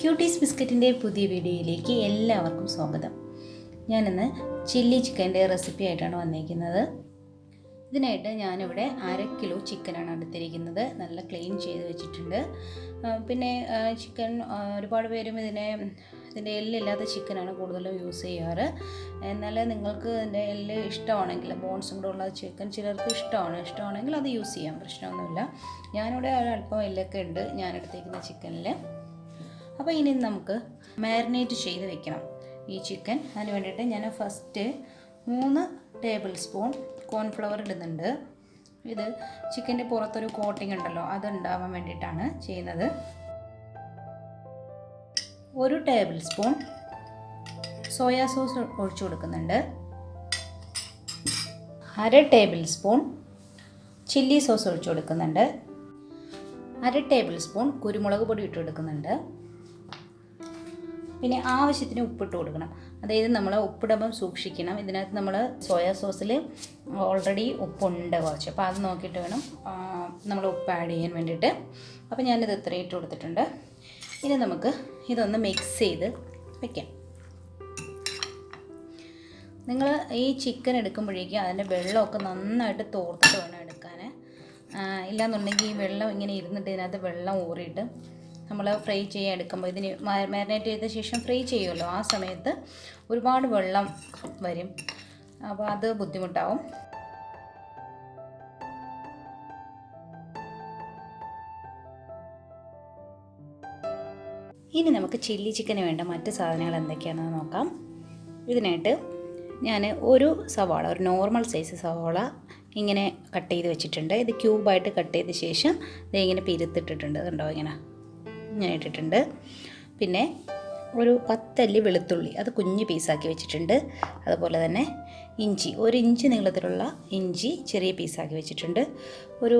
Quotes ബിസ്ക്കറ്റിൻ്റെ പുതിയ വീഡിയോയിലേക്ക് എല്ലാവർക്കും സ്വാഗതം. ഞാനിന്ന് ചില്ലി ചിക്കൻ്റെ റെസിപ്പി ആയിട്ടാണ് വന്നിരിക്കുന്നത്. ഇതിനായിട്ട് ഞാനിവിടെ 1/2 കിലോ ചിക്കനാണ് എടുത്തിരിക്കുന്നത്. നല്ല ക്ലീൻ ചെയ്ത് വെച്ചിട്ടുണ്ട്. പിന്നെ ചിക്കൻ ഒരുപാട് പേരും ഇതിൻ്റെ എല്ലില്ലാത്ത ചിക്കനാണ് കൂടുതലും യൂസ് ചെയ്യാറ്. എന്നാൽ നിങ്ങൾക്ക് ഇതിൻ്റെ എല്ല് ഇഷ്ടമാണെങ്കിൽ, ബോൺസും കൂടെ ഉള്ള ചിക്കൻ ചിലർക്ക് ഇഷ്ടമാണെങ്കിൽ അത് യൂസ് ചെയ്യാം, പ്രശ്നമൊന്നുമില്ല. ഞാനിവിടെ ഒരല്പം എല്ലൊക്കെ ഉണ്ട് ഞാൻ എടുത്തിരിക്കുന്ന ചിക്കനിൽ. അപ്പോൾ ഇനി നമുക്ക് മാരിനേറ്റ് ചെയ്ത് വെക്കണം ഈ ചിക്കൻ. അതിന് വേണ്ടിയിട്ട് ഞാൻ ഫസ്റ്റ് 3 ടേബിൾ സ്പൂൺ കോൺഫ്ലവർ ഇടുന്നുണ്ട്. ഇത് ചിക്കൻ്റെ പുറത്തൊരു കോട്ടിംഗ് ഉണ്ടല്ലോ, അതുണ്ടാവാൻ വേണ്ടിയിട്ടാണ് ചെയ്യുന്നത്. 1 ടേബിൾ സ്പൂൺ സോയാ സോസ് ഒഴിച്ചു കൊടുക്കുന്നുണ്ട്. 1/2 ടേബിൾ സ്പൂൺ ചില്ലി സോസ് ഒഴിച്ചു കൊടുക്കുന്നുണ്ട്. 1/2 ടേബിൾ സ്പൂൺ കുരുമുളക് പൊടി ഇട്ട് കൊടുക്കുന്നുണ്ട്. പിന്നെ ആവശ്യത്തിന് ഉപ്പിട്ട് കൊടുക്കണം. അതായത് നമ്മൾ ഉപ്പിടുമ്പം സൂക്ഷിക്കണം. ഇതിനകത്ത് നമ്മൾ സോയാ സോസിൽ ഓൾറെഡി ഉപ്പുണ്ട് കുറച്ച്, അപ്പോൾ അത് നോക്കിയിട്ട് വേണം നമ്മൾ ഉപ്പ് ആഡ് ചെയ്യാൻ വേണ്ടിയിട്ട്. അപ്പോൾ ഞാനിത് ഇത്രയും ഇട്ട് കൊടുത്തിട്ടുണ്ട്. ഇനി നമുക്ക് ഇതൊന്ന് മിക്സ് ചെയ്ത് വെക്കാം. നിങ്ങൾ ഈ ചിക്കൻ എടുക്കുമ്പോഴേക്കും അതിൻ്റെ വെള്ളമൊക്കെ നന്നായിട്ട് തോർത്തിട്ട് വേണം എടുക്കാൻ. ഇല്ലാന്നുണ്ടെങ്കിൽ ഈ വെള്ളം ഇങ്ങനെ ഇരുന്നിട്ട് ഇതിനകത്ത് വെള്ളം ഊറിയിട്ട് നമ്മൾ ഫ്രൈ ചെയ്യാൻ എടുക്കുമ്പോൾ, ഇതിന് മാരിനേറ്റ് ചെയ്ത ശേഷം ഫ്രൈ ചെയ്യുമല്ലോ, ആ സമയത്ത് ഒരുപാട് വെള്ളം വരും. അപ്പോൾ അത് ബുദ്ധിമുട്ടാവും. ഇനി നമുക്ക് ചില്ലി ചിക്കന് വേണ്ട മറ്റ് സാധനങ്ങൾ എന്തൊക്കെയാണെന്ന് നോക്കാം. ഇതിനായിട്ട് ഞാൻ ഒരു നോർമൽ സൈസ് സവാള ഇങ്ങനെ കട്ട് ചെയ്ത് വെച്ചിട്ടുണ്ട്. ഇത് ക്യൂബായിട്ട് കട്ട് ചെയ്ത ശേഷം ഇതിങ്ങനെ പിരുത്തിട്ടിട്ടുണ്ട്. കണ്ടോ, ഇങ്ങനെ ഇട്ടിട്ടുണ്ട്. പിന്നെ ഒരു 10 അല്ലി വെളുത്തുള്ളി, അത് കുഞ്ഞ് പീസാക്കി വെച്ചിട്ടുണ്ട്. അതുപോലെ തന്നെ ഇഞ്ചി, 1 ഇഞ്ച് നീളത്തിലുള്ള ഇഞ്ചി ചെറിയ പീസാക്കി വെച്ചിട്ടുണ്ട്. ഒരു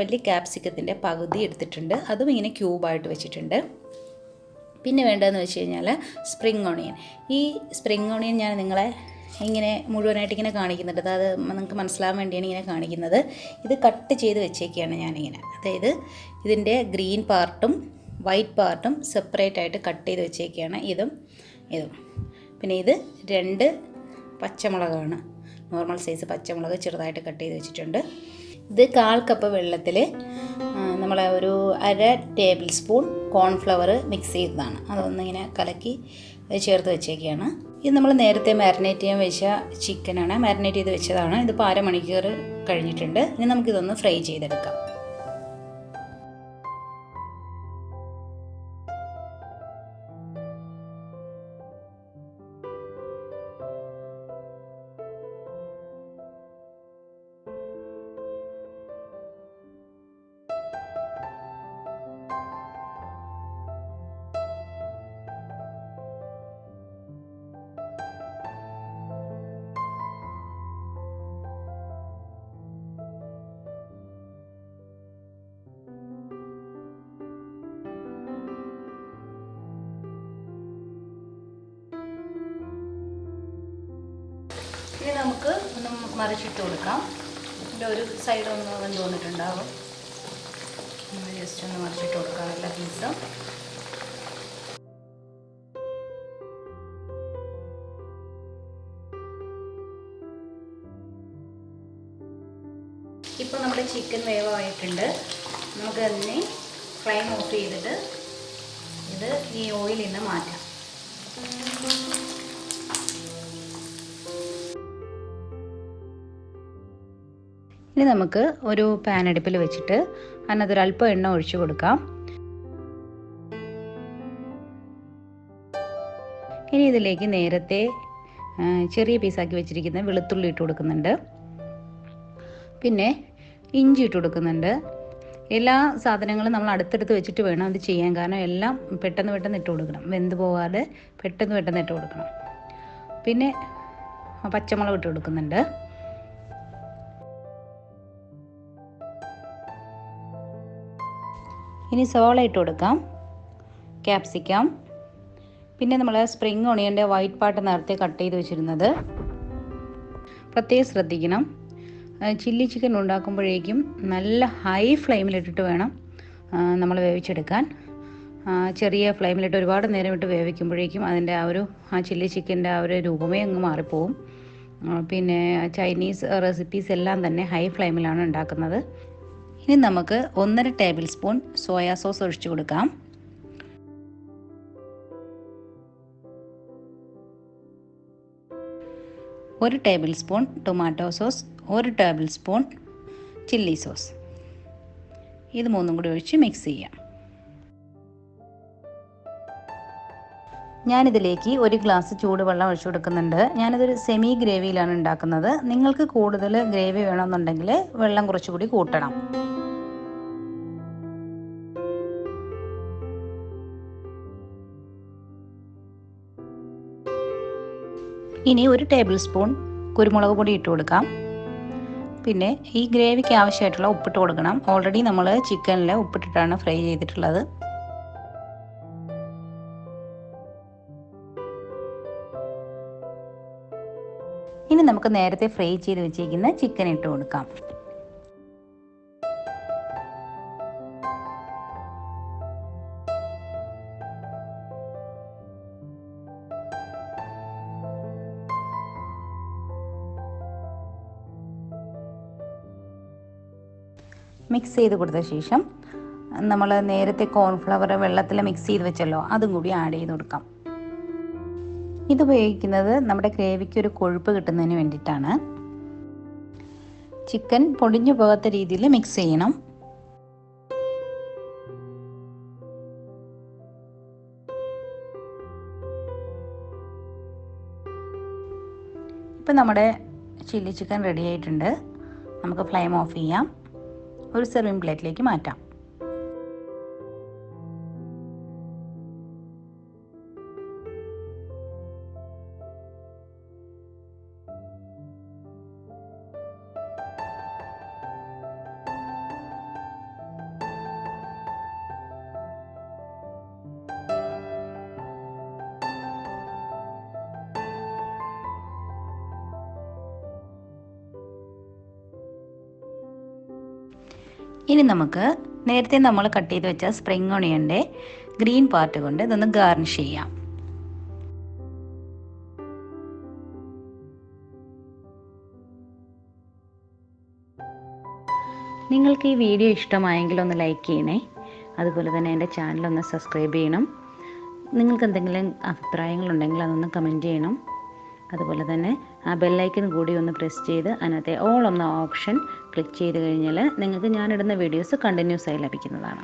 വലിയ ക്യാപ്സിക്കത്തിൻ്റെ പകുതി എടുത്തിട്ടുണ്ട്, അതും ഇങ്ങനെ ക്യൂബായിട്ട് വെച്ചിട്ടുണ്ട്. പിന്നെ വേണ്ടതെന്ന് വെച്ച് കഴിഞ്ഞാൽ സ്പ്രിംഗ് ഓണിയൻ. ഈ സ്പ്രിംഗ് ഓണിയൻ ഞാൻ നിങ്ങളെ ഇങ്ങനെ മുഴുവനായിട്ട് ഇങ്ങനെ കാണിക്കുന്നുണ്ട്. അത് നിങ്ങൾക്ക് മനസ്സിലാവാൻ വേണ്ടിയാണ് ഇങ്ങനെ കാണിക്കുന്നത്. ഇത് കട്ട് ചെയ്ത് വെച്ചേക്കുകയാണ് ഞാനിങ്ങനെ. അതായത് ഇതിൻ്റെ ഗ്രീൻ പാർട്ടും വൈറ്റ് പാർട്ടും സെപ്പറേറ്റ് ആയിട്ട് കട്ട് ചെയ്ത് വെച്ചേക്കുകയാണ്. ഇതും പിന്നെ ഇത് 2 പച്ചമുളകാണ്, നോർമൽ സൈസ് പച്ചമുളക് ചെറുതായിട്ട് കട്ട് ചെയ്ത് വെച്ചിട്ടുണ്ട്. ഇത് 1/4 കപ്പ് വെള്ളത്തിൽ നമ്മൾ ഒരു 1/2 ടേബിൾ സ്പൂൺ കോൺഫ്ലവർ മിക്സ് ചെയ്തതാണ്. അതൊന്നിങ്ങനെ കലക്കി ചേർത്ത് വെച്ചേക്കുകയാണ്. ഇത് നമ്മൾ നേരത്തെ മാരിനേറ്റ് ചെയ്യാൻ വെച്ച ചിക്കനാണ്, മാരിനേറ്റ് ചെയ്ത് വെച്ചതാണ്. ഇതിപ്പോൾ 1/2 മണിക്കൂർ കഴിഞ്ഞിട്ടുണ്ട്. ഇനി നമുക്കിതൊന്ന് ഫ്രൈ ചെയ്തെടുക്കാം. ഇനി നമുക്ക് ഒന്ന് മറിച്ചിട്ട് കൊടുക്കാം. ഇതിൻ്റെ ഒരു സൈഡ് ഒന്ന് വെന്ത് വന്നിട്ടുണ്ടാവും. ജസ്റ്റ് ഒന്ന് മറിച്ചിട്ട് കൊടുക്കാം എല്ലാ പീസും. ഇപ്പോൾ നമ്മുടെ ചിക്കൻ വേവായിട്ടുണ്ട്. നമുക്ക് അതിനെ ഫ്ലെയിം ഓഫ് ചെയ്തിട്ട് ഇത് ഈ ഓയിലിൽ നിന്ന് മാറ്റാം. ഇനി നമുക്ക് ഒരു പാൻ അടുപ്പിൽ വെച്ചിട്ട് അതിനകത്തൊരു അല്പം എണ്ണ ഒഴിച്ചു കൊടുക്കാം. ഇനി ഇതിലേക്ക് നേരത്തെ ചെറിയ പീസാക്കി വെച്ചിരിക്കുന്ന വെളുത്തുള്ളി ഇട്ട് കൊടുക്കുന്നുണ്ട്. പിന്നെ ഇഞ്ചി ഇട്ട് കൊടുക്കുന്നുണ്ട്. എല്ലാ സാധനങ്ങളും നമ്മൾ അടുത്തടുത്ത് വെച്ചിട്ട് വേണം അത് ചെയ്യാൻ. കാരണം എല്ലാം പെട്ടെന്ന് ഇട്ട് കൊടുക്കണം, വെന്ത് പോകാതെ പെട്ടെന്ന് ഇട്ട് കൊടുക്കണം. പിന്നെ പച്ചമുളക് ഇട്ട് കൊടുക്കുന്നുണ്ട്. ഇനി സവാള ഇട്ട് കൊടുക്കാം, ക്യാപ്സിക്കം, പിന്നെ നമ്മൾ സ്പ്രിംഗ് ഓണിയൻ്റെ വൈറ്റ് പാർട്ട് നേരത്തെ കട്ട് ചെയ്ത് വെച്ചിരുന്നത്. പ്രത്യേകം ശ്രദ്ധിക്കണം, ചില്ലി ചിക്കൻ ഉണ്ടാക്കുമ്പോഴേക്കും നല്ല ഹൈ ഫ്ലെയിമിലിട്ടിട്ട് വേണം നമ്മൾ വേവിച്ചെടുക്കാൻ. ചെറിയ ഫ്ലെയിമിലിട്ട് ഒരുപാട് നേരം ഇട്ട് വേവിക്കുമ്പോഴേക്കും അതിൻ്റെ ആ ചില്ലി ചിക്കൻ്റെ ആ ഒരു രൂപമേ അങ്ങ് മാറിപ്പോവും. പിന്നെ ചൈനീസ് റെസിപ്പീസ് എല്ലാം തന്നെ ഹൈ ഫ്ലെയിമിലാണ് ഉണ്ടാക്കുന്നത്. ഇനി നമുക്ക് 1.5 ടേബിൾ സ്പൂൺ സോയാ സോസ് ഒഴിച്ചു കൊടുക്കാം. 1 table spoon tomato sauce, 1 table spoon chilli sauce. ഇത് മൂന്നും കൂടി ഒഴിച്ച് മിക്സ് ചെയ്യാം. ഞാനിതിലേക്ക് 1 ഗ്ലാസ് ചൂടുവെള്ളം ഒഴിച്ചു കൊടുക്കുന്നുണ്ട്. ഞാനിതൊരു സെമി ഗ്രേവിയിലാണ് ഉണ്ടാക്കുന്നത്. നിങ്ങൾക്ക് കൂടുതൽ ഗ്രേവി വേണമെന്നുണ്ടെങ്കിൽ വെള്ളം കുറച്ചുകൂടി കൂട്ടണം. ഇനി 1 ടേബിൾ സ്പൂൺ കുരുമുളക് പൊടി ഇട്ട് കൊടുക്കാം. പിന്നെ ഈ ഗ്രേവിക്ക് ആവശ്യമായിട്ടുള്ള ഉപ്പിട്ട് കൊടുക്കണം. ഓൾറെഡി നമ്മൾ ചിക്കനിൽ ഉപ്പിട്ടിട്ടാണ് ഫ്രൈ ചെയ്തിട്ടുള്ളത്. ഇനി നമുക്ക് നേരത്തെ ഫ്രൈ ചെയ്ത് വെച്ചിരിക്കുന്ന ചിക്കൻ ഇട്ട് കൊടുക്കാം. മിക്സ് ചെയ്ത് കൊടുത്ത ശേഷം നമ്മൾ നേരത്തെ കോൺഫ്ലവർ വെള്ളത്തിൽ മിക്സ് ചെയ്ത് വെച്ചല്ലോ, അതും കൂടി ആഡ് ചെയ്ത് കൊടുക്കാം. ഇത് ഉപയോഗിക്കുന്നത് നമ്മുടെ ഗ്രേവിക്ക് ഒരു കൊഴുപ്പ് കിട്ടുന്നതിന് വേണ്ടിയിട്ടാണ്. ചിക്കൻ പൊടിഞ്ഞു പോകാത്ത രീതിയിൽ മിക്സ് ചെയ്യണം. ഇപ്പം നമ്മുടെ ചില്ലി ചിക്കൻ റെഡി ആയിട്ടുണ്ട്. നമുക്ക് ഫ്ലെയിം ഓഫ് ചെയ്യാം. ഒരു സെർവിങ് പ്ലേറ്റിലേക്ക് മാറ്റാം. ഇനി നമുക്ക് നേരത്തെ നമ്മൾ കട്ട് ചെയ്ത് വെച്ച സ്പ്രിംഗ് ഓണിയൻ്റെ ഗ്രീൻ പാർട്ട് കൊണ്ട് ഇതൊന്ന് ഗാർണിഷ് ചെയ്യാം. നിങ്ങൾക്ക് ഈ വീഡിയോ ഇഷ്ടമായെങ്കിൽ ഒന്ന് ലൈക്ക് ചെയ്യണേ. അതുപോലെ തന്നെ എൻ്റെ ചാനലൊന്ന് സബ്സ്ക്രൈബ് ചെയ്യണം. നിങ്ങൾക്ക് എന്തെങ്കിലും അഭിപ്രായങ്ങളുണ്ടെങ്കിൽ അതൊന്ന് കമൻറ്റ് ചെയ്യണം. അതുപോലെ തന്നെ ആ ബെല്ലൈക്കൻ കൂടി ഒന്ന് പ്രസ് ചെയ്ത് അതിനകത്തെ ഓൾ എന്ന ഓപ്ഷൻ ക്ലിക്ക് ചെയ്ത് കഴിഞ്ഞാൽ നിങ്ങൾക്ക് ഞാനിടുന്ന വീഡിയോസ് കണ്ടിന്യൂസ് ആയി ലഭിക്കുന്നതാണ്.